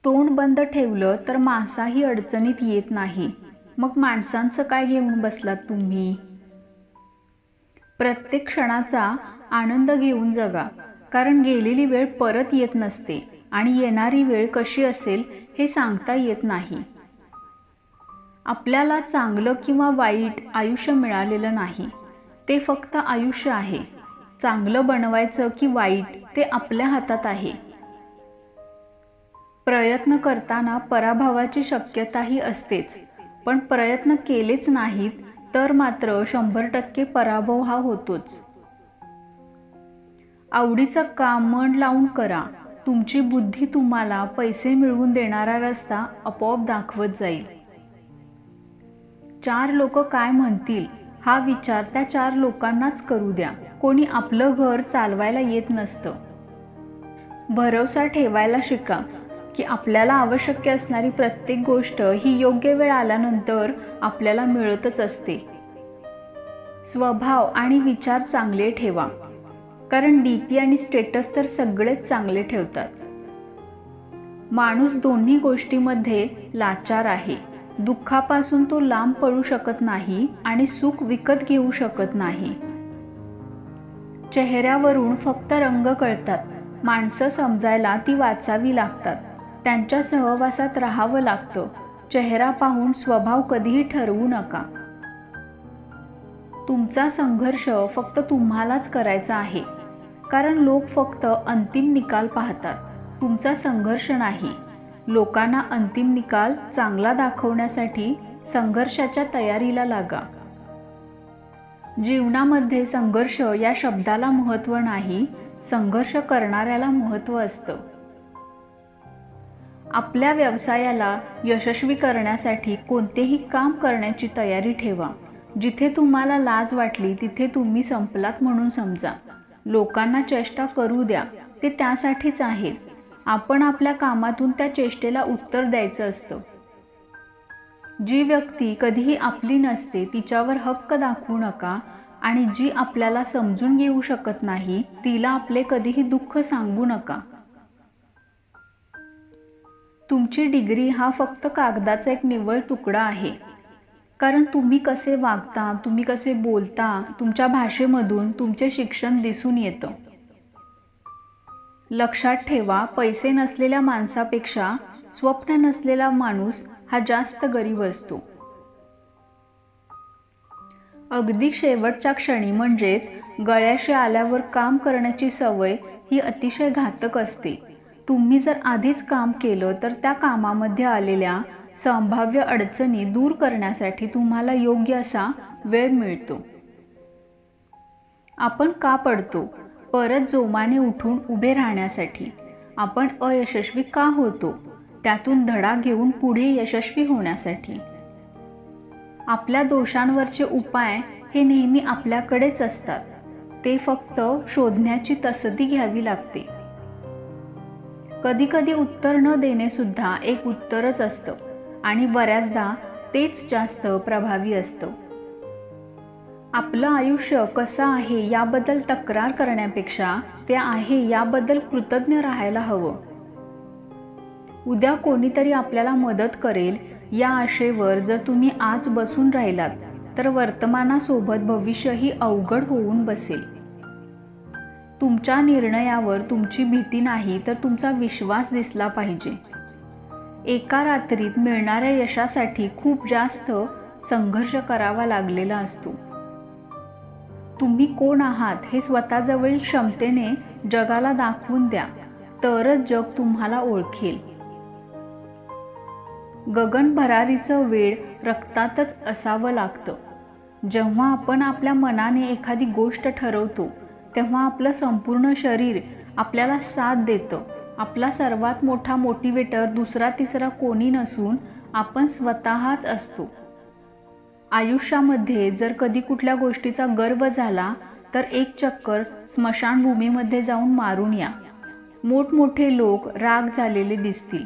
तोंड बंद ठेवलं तर मासाही अडचणीत येत नाही, मग माणसांचं काय घेऊन बसलात तुम्ही? प्रत्येक क्षणाचा आनंद घेऊन जगा, कारण गेलेली वेळ परत येत नसते आणि येणारी वेळ कशी असेल हे सांगता येत नाही. आपल्याला चांगलं किंवा वाईट आयुष्य मिळालेलं नाही, ते फक्त आयुष्य आहे. चांगलं बनवायचं की वाईट ते आपल्या हातात आहे. प्रयत्न करताना पराभवाची शक्यताही असतेच, पण प्रयत्न केलेच नाहीत तर मात्र 100% पराभव हा होतोच. आवडीचं काम मन लावून करा. तुमची बुद्धी तुम्हाला पैसे मिळवून देणारा रस्ता आपोआप दाखवत जाईल. 4 लोक काय म्हणतील हा विचार त्या 4 लोकांनाच करू द्या. कोणी आपलं घर चालवायला येत नसतं. भरोसा ठेवायला शिका की आपल्याला आवश्यक असणारी प्रत्येक गोष्ट ही योग्य वेळ आल्यानंतर आपल्याला मिळतच असते. स्वभाव आणि विचार चांगले ठेवा, कारण डीपी आणि स्टेटस तर सगळेच चांगले ठेवतात. माणूस दोन्ही गोष्टींमध्ये लाचार आहे. दुःखापासून तो लांब पळू शकत नाही आणि सुख विकत घेऊ शकत नाही. चेहऱ्यावरून फक्त रंग कळतात. माणसं समजायला ती वाचावी लागतात. त्यांच्या सहवासात राहावं लागतं. चेहरा पाहून स्वभाव कधीही ठरवू नका. तुमचा संघर्ष फक्त तुम्हालाच करायचा आहे, कारण लोक फक्त अंतिम निकाल पाहतात, तुमचा संघर्ष नाही. लोकांना अंतिम निकाल चांगला दाखवण्यासाठी संघर्षाच्या तयारीला लागा. जीवनामध्ये संघर्ष या शब्दाला महत्त्व नाही, संघर्ष करणाऱ्याला महत्त्व असतं. आपल्या व्यवसायाला यशस्वी करण्यासाठी कोणतेही काम करण्याची तयारी ठेवा. जिथे तुम्हाला लाज वाटली तिथे तुम्ही संपलात म्हणून समजा. लोकांना चेष्टा करू द्या, ते त्यासाठीच आहेत. आपण आपल्या कामातून त्या चेष्टेला उत्तर द्यायचं असतं. जी व्यक्ती कधीही आपली नसते तिच्यावर हक्क दाखवू नका, आणि जी आपल्याला समजून घेऊ शकत नाही तिला आपले कधीही दुःख सांगू नका. तुमची डिग्री हा फक्त कागदाचा एक निव्वळ तुकडा आहे, कारण तुम्ही कसे वागता, तुम्ही कसे बोलता, तुमच्या भाषेमधून तुमचे शिक्षण दिसून येतं. लक्षात ठेवा, पैसे नसलेल्या माणसापेक्षा स्वप्न नसलेला माणूस हा जास्त गरीब असतो. अगदी शेवटच्या क्षणी म्हणजेच गळ्याशी आल्यावर काम करण्याची सवय ही अतिशय घातक असते. तुम्ही जर आधीच काम केलं तर त्या कामामध्ये आलेल्या संभाव्य अडचणी दूर करण्यासाठी तुम्हाला योग्य असा वेळ मिळतो. आपण का पडतो? परत जोमाने उठून उभे राहण्यासाठी. आपण अयशस्वी का होतो? त्यातून धडा घेऊन पुढे यशस्वी होण्यासाठी. आपल्या दोषांवरचे उपाय हे नेहमी आपल्याकडेच असतात. ते फक्त शोधण्याची तसदी घ्यावी लागते. कधीकधी उत्तर न देणे सुद्धा एक उत्तरच असतं, आणि बऱ्याचदा तेच जास्त प्रभावी असतं. आपलं आयुष्य कसं आहे याबद्दल तक्रार करण्यापेक्षा ते आहे याबद्दल कृतज्ञ राहायला हवं. उद्या कोणीतरी आपल्याला मदत करेल या आशेवर जर तुम्ही आज बसून राहिलात तर वर्तमानासोबत भविष्यही अवघड होऊन बसेल. तुमच्या निर्णयावर तुमची भीती नाही तर तुमचा विश्वास दिसला पाहिजे. एका रात्रीत मिळणाऱ्या यशासाठी खूप जास्त संघर्ष करावा लागलेला असतो. तुम्ही कोण आहात हे स्वतःजवळील क्षमतेने जगाला दाखवून द्या, तरच जग तुम्हाला ओळखेल. गगन भरारीचं वेळ रक्तातच असावं लागतं. जेव्हा आपण आपल्या मनाने एखादी गोष्ट ठरवतो तेव्हा आपलं संपूर्ण शरीर आपल्याला साथ देतं. आपला सर्वात मोठा मोटिवेटर दुसरा तिसरा कोणी नसून आपण स्वतःच असतो. आयुष्यामध्ये जर कधी कुठल्या गोष्टीचा गर्व झाला तर एक चक्कर स्मशानभूमीमध्ये जाऊन मारून या. मोठमोठे लोक राग झालेले दिसतील.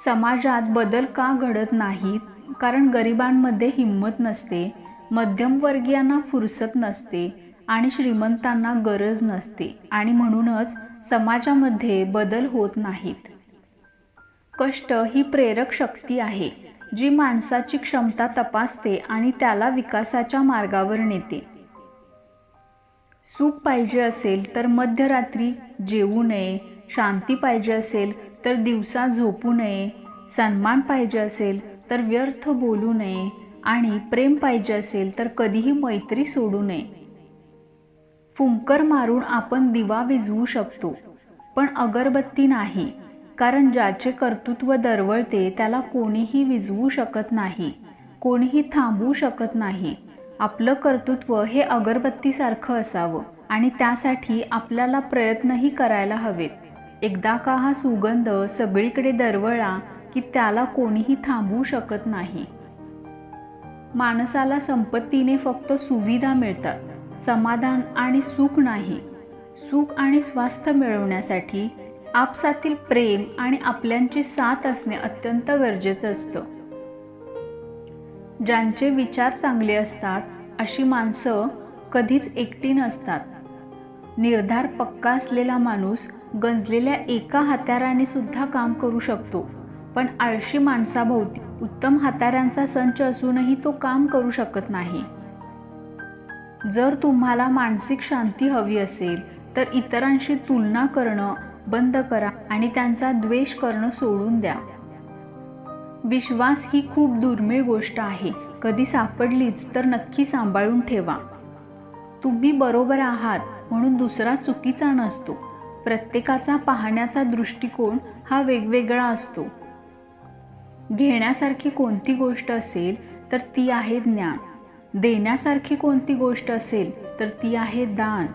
समाजात बदल का घडत नाहीत? कारण गरिबांमध्ये हिंमत नसते, मध्यमवर्गीयांना फुरसत नसते आणि श्रीमंतांना गरज नसते, आणि म्हणूनच समाजामध्ये बदल होत नाहीत. कष्ट ही प्रेरक शक्ती आहे, जी माणसाची क्षमता तपासते आणि त्याला विकासाच्या मार्गावर नेते. सुख पाहिजे असेल तर मध्यरात्री जेवू नये, शांती पाहिजे असेल तर दिवसा झोपू नये, सन्मान पाहिजे असेल तर व्यर्थ बोलू नये आणि प्रेम पाहिजे असेल तर कधीही मैत्री सोडू नये. फुंकर मारून आपण दिवा विझवू शकतो, पण अगरबत्ती नाही, कारण ज्याचे कर्तृत्व दरवळते त्याला कोणीही विझवू शकत नाही, कोणीही थांबवू शकत नाही. आपलं कर्तृत्व हे अगरबत्तीसारखं असावं आणि त्यासाठी आपल्याला प्रयत्नही करायला हवेत. एकदा का हा सुगंध सगळीकडे दरवळला की त्याला कोणीही थांबवू शकत नाही. माणसाला संपत्तीने फक्त सुविधा मिळतात, समाधान आणि सुख नाही. सुख आणि स्वास्थ्य मिळवण्यासाठी आपसातील प्रेम आणि आपल्यांची साथ असणे अत्यंत गरजेचं असतं. ज्यांचे विचार चांगले असतात अशी माणसं कधीच एकटी नसतात. निर्धार पक्का असलेला माणूस गंजलेल्या एका हत्याराने सुद्धा काम करू शकतो, पण आळशी माणसाभोवती उत्तम हत्यारांचा संच असूनही तो काम करू शकत नाही. जर तुम्हाला मानसिक शांती हवी असेल तर इतरांशी तुलना करणं बंद करा आणि त्यांचा द्वेष करणं सोडून द्या. विश्वास ही खूप दुर्मिळ गोष्ट आहे. कधी सापडलीच तर नक्की सांभाळून ठेवा. तुम्ही बरोबर आहात म्हणून दुसरा चुकीचा नसतो. प्रत्येकाचा पाहण्याचा दृष्टिकोन हा वेगवेगळा असतो. घेण्यासारखी कोणती गोष्ट असेल तर ती आहे ज्ञान. देण्यासारखी कोणती गोष्ट असेल तर ती आहे दान.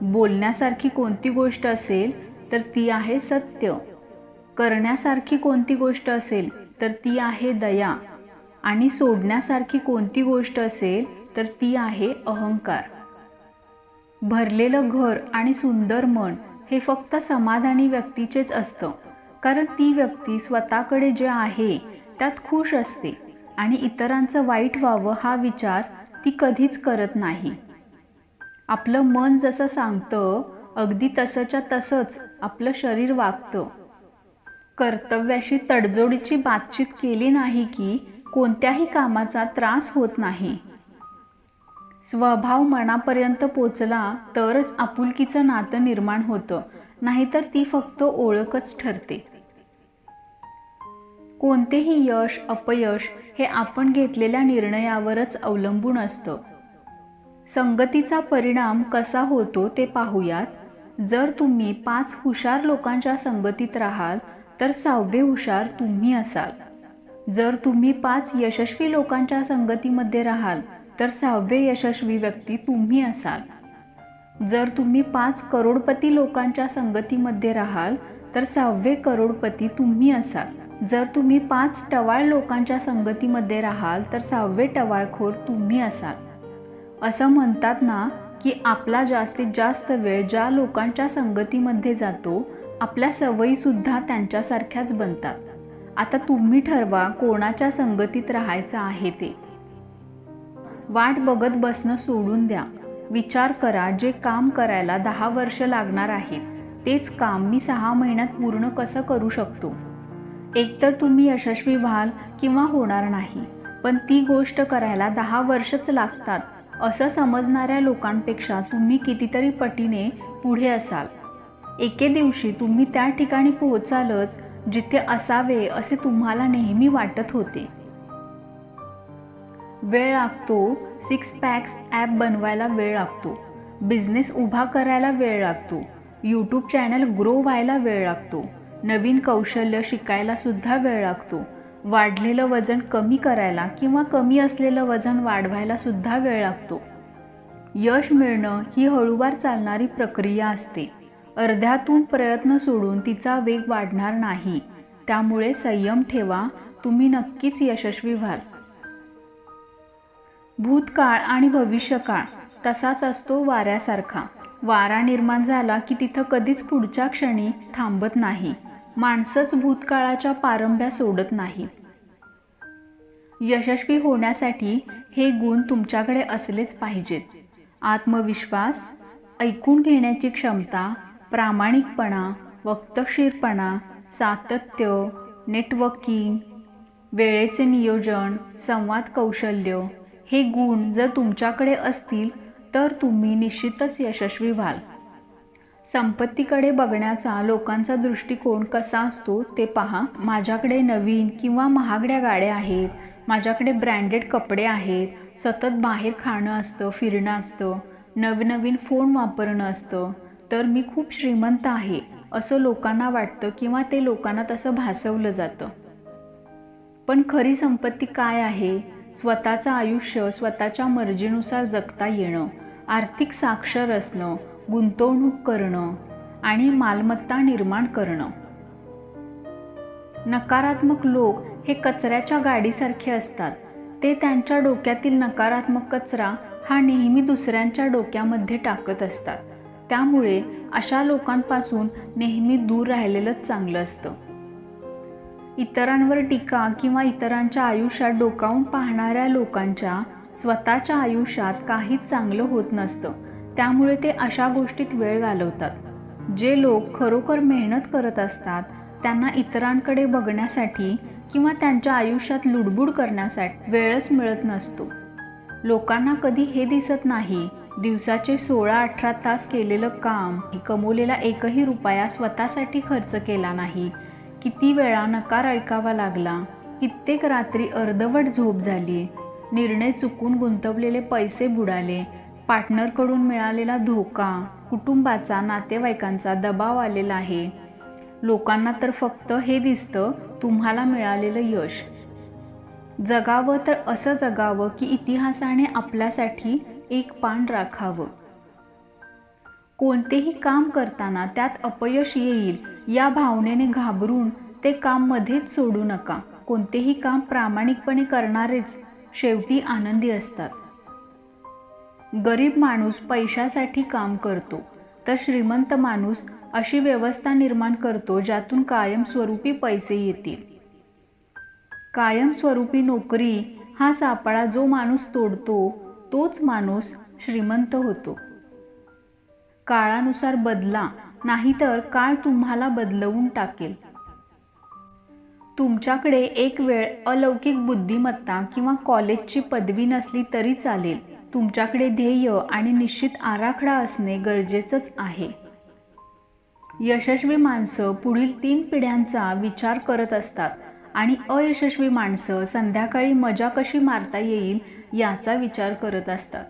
बोलण्यासारखी कोणती गोष्ट असेल तर ती आहे सत्य. करण्यासारखी कोणती गोष्ट असेल तर ती आहे दया. आणि सोडण्यासारखी कोणती गोष्ट असेल तर ती आहे अहंकार. भरलेलं घर आणि सुंदर मन हे फक्त समाधानी व्यक्तीचेच असतं, कारण ती व्यक्ती स्वतःकडे जे आहे त्यात खुश असते आणि इतरांचं वाईट व्हावं हा विचार ती कधीच करत नाही. आपलं मन जसं सांगतं अगदी तसंच्या तसंच आपलं शरीर वागतं. कर्तव्याशी तडजोडीची बातचीत केली नाही की कोणत्याही कामाचा त्रास होत नाही. स्वभाव मनापर्यंत पोचला तरच आपुलकीचं नातं निर्माण होतं, नाहीतर ती फक्त ओळखच ठरते. कोणतेही यश अपयश हे आपण घेतलेल्या निर्णयावरच अवलंबून असतं. संगतीचा परिणाम कसा होतो ते पाहूयात. जर तुम्ही 5 हुशार लोकांच्या संगतीत राहाल तर 6वे हुशार तुम्ही असाल. जर तुम्ही 5 यशस्वी लोकांच्या संगतीमध्ये राहाल तर 6वे यशस्वी व्यक्ती तुम्ही असाल. जर तुम्ही 5 करोडपती लोकांच्या संगतीमध्ये राहाल तर 6वे करोडपती तुम्ही असाल. जर तुम्ही 5 टवाळ लोकांच्या संगतीमध्ये राहाल तर 6वे टवाळखोर तुम्ही असाल. असं म्हणतात ना की आपला जास्तीत जास्त वेळ ज्या लोकांच्या संगतीमध्ये जातो आपल्या सवयीसुद्धा त्यांच्यासारख्याच बनतात. आता तुम्ही ठरवा कोणाच्या संगतीत राहायचं आहे ते. वाट बघत बसणं सोडून द्या. विचार करा, जे काम करायला 10 वर्ष लागणार आहेत तेच काम मी 6 महिन्यात पूर्ण कसं करू शकतो. एकतर तुम्ही यशस्वी व्हाल किंवा होणार नाही, पण ती गोष्ट करायला 10 वर्षच लागतात असं समजणाऱ्या लोकांपेक्षा तुम्ही कितीतरी पटीने पुढे असाल. एके दिवशी तुम्ही त्या ठिकाणी पोहोचालच जिथे असावे असे तुम्हाला नेहमी वाटत होते. वेळ लागतो. 6 पॅक्स ॲप बनवायला वेळ लागतो. बिझनेस उभा करायला वेळ लागतो. यूट्यूब चॅनल ग्रो व्हायला वेळ लागतो. नवीन कौशल्य शिकायला सुद्धा वेळ लागतो. वाढलेलं वजन कमी करायला किंवा कमी असलेलं वजन वाढवायला सुद्धा वेळ लागतो. यश मिळणं ही हळूवार चालणारी प्रक्रिया असते. अर्ध्यातून प्रयत्न सोडून तिचा वेग वाढणार नाही. त्यामुळे संयम ठेवा, तुम्ही नक्कीच यशस्वी व्हाल. भूतकाळ आणि भविष्यकाळ तसाच असतो वाऱ्यासारखा. वारा निर्माण झाला की तिथं कधीच पुढच्या क्षणी थांबत नाही. माणसंच भूतकाळाच्या पारंब्या सोडत नाही. यशस्वी होण्यासाठी हे गुण तुमच्याकडे असलेच पाहिजेत. आत्मविश्वास, ऐकून घेण्याची क्षमता, प्रामाणिकपणा, वक्तशीरपणा, सातत्य, नेटवर्किंग, वेळेचे नियोजन, संवाद कौशल्य हे गुण जर तुमच्याकडे असतील तर तुम्ही निश्चितच यशस्वी व्हाल. संपत्तीकडे बघण्याचा लोकांचा दृष्टिकोन कसा असतो ते पहा. माझ्याकडे नवीन किंवा महागड्या गाड्या आहेत, माझ्याकडे ब्रँडेड कपडे आहेत, सतत बाहेर खाणं असतं, फिरणं असतं, नवनवीन फोन वापरणं असतं, तर मी खूप श्रीमंत आहे असं लोकांना वाटतं किंवा ते लोकांना तसं भासवलं जातं. पण खरी संपत्ती काय आहे? स्वतःचं आयुष्य स्वतःच्या मर्जीनुसार जगता येणं, आर्थिक साक्षर असणं, गुंतवणूक करणं आणि मालमत्ता निर्माण करणं. नकारात्मक लोक हे कचऱ्याच्या गाडीसारखे असतात. ते त्यांच्या डोक्यातील नकारात्मक कचरा हा नेहमी दुसऱ्यांच्या डोक्यामध्ये टाकत असतात. त्यामुळे अशा लोकांपासून नेहमी दूर राहिलेलंच चांगलं असतं. इतरांवर टीका किंवा इतरांच्या आयुष्यात डोकावून पाहणाऱ्या लोकांच्या स्वतःच्या आयुष्यात काहीच चांगलं होत नसतं. त्यामुळे ते अशा गोष्टीत वेळ घालवतात. जे लोक खरोखर मेहनत करत असतात त्यांना इतरांकडे बघण्यासाठी किंवा त्यांच्या आयुष्यात लुडबुड करण्यासाठी वेळच मिळत नसतो. लोकांना कधी हे दिसत नाही, दिवसाचे 16-18 तास केलेलं काम, कमवलेला एकही रुपया स्वतःसाठी खर्च केला नाही, किती वेळा नकार ऐकावा लागला, कित्येक रात्री अर्धवट झोप झाली, निर्णय चुकून गुंतवलेले पैसे बुडाले, पार्टनरकडून मिळालेला धोका, कुटुंबाचा, नातेवाईकांचा दबाव आलेला आहे. लोकांना तर फक्त हे दिसतं तुम्हाला मिळालेलं यश. जगावं तर असं जगावं की इतिहासाने आपल्यासाठी एक पान राखावं. कोणतेही काम करताना त्यात अपयश येईल या भावनेने घाबरून ते काम मध्येच सोडू नका. कोणतेही काम प्रामाणिकपणे करणारेच शेवटी आनंदी असतात. गरीब माणूस पैशासाठी काम करतो, तर श्रीमंत माणूस अशी व्यवस्था निर्माण करतो ज्यातून कायमस्वरूपी पैसे येतील. कायमस्वरूपी नोकरी हा सापळा जो माणूस तोडतो तोच माणूस श्रीमंत होतो. काळानुसार बदला, नाहीतर काळ तुम्हाला बदलवून टाकेल. तुमच्याकडे एक वेळ अलौकिक बुद्धिमत्ता किंवा कॉलेजची पदवी नसली तरी चालेल. तुमच्याकडे ध्येय आणि निश्चित आराखडा असणे गरजेचंच आहे. यशस्वी माणसं पुढील 3 पिढ्यांचा विचार करत असतात आणि अयशस्वी माणसं संध्याकाळी मजा कशी मारता येईल याचा विचार करत असतात.